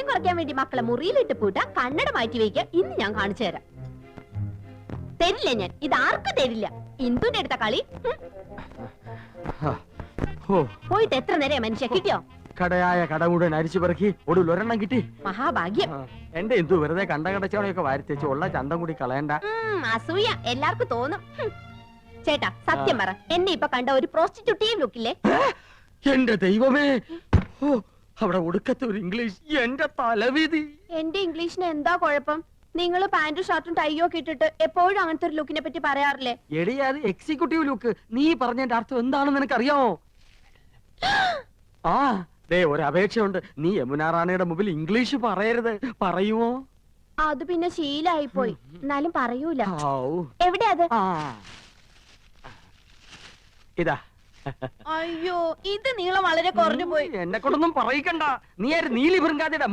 ഭയം കുറയ്ക്കാൻ വേണ്ടി മക്കളെ മുറിയിലിട്ട് പൂട്ട, കണ്ണട മാറ്റി വയ്ക്കുക. ഇന്ന് ഞാൻ കാണിച്ചു തരാം. തരില്ല ഞാൻ, ഇത് ആർക്കും തരില്ല. ഇന്ദുന്റെ അടുത്ത കളി. പോയിട്ട് എത്ര നേരം മനുഷ്യ കിട്ടിയോ? കടയായ കട മുഴുവൻ അരിച്ചു പെറുക്കി ഒടുവിൽ ഒരെണ്ണം കിട്ടി. മഹാഭാഗ്യം. എന്റെ എന്തു വെറുതെ കണ്ട കടച്ചവണയൊക്കെ വാരിത്തേച്ച് ഉള്ള ചന്തം കൂടി കളയണ്ട. അസൂയ എല്ലാവർക്കും തോന്നും. ചേട്ടാ സത്യം പറ, എന്നെ ഇപ്പൊ കണ്ട ഒരു പ്രോസ്റ്റിറ്റ്യൂട്ടീവ് ലുക്കില്ലേ? എന്റെ ദൈവമേ, അവിടെ ഒടുക്കത്തെ ഒരു ഇംഗ്ലീഷ്. എന്റെ തലവിധി. എന്റെ ഇംഗ്ലീഷിന് എന്താ കുഴപ്പം? നിങ്ങൾ പാന്റും ഷർട്ടും ടൈയോ ഒക്കെ ഇട്ടിട്ട് എപ്പോഴും അങ്ങനത്തെ ഒരു ലുക്കിനെ പറ്റി പറയാറില്ലേ? എടിയാ, അത് എക്സിക്യൂട്ടീവ് ലുക്ക്. നീ പറഞ്ഞതിന്റെ അർത്ഥം എന്താണെന്ന് നിനക്കറിയാമോ? ആ ദേ, ഒരു അപേക്ഷയുണ്ട്. നീ യമുന റാണിയുടെ മുമ്പിൽ ഇംഗ്ലീഷ് പറയരുത്. പറയുമോ? അത് പിന്നെ ശീലായി പോയി. എന്നാലും പറയൂല. എവിടെ അത്? ഇതാ. അയ്യോ, ഇത് നീളം വളരെ കുറഞ്ഞു പോയി. എന്നെ കൊണ്ടൊന്നും പറയിക്കണ്ട. നീ നീലി ഭൃങ്കാതിയുടെ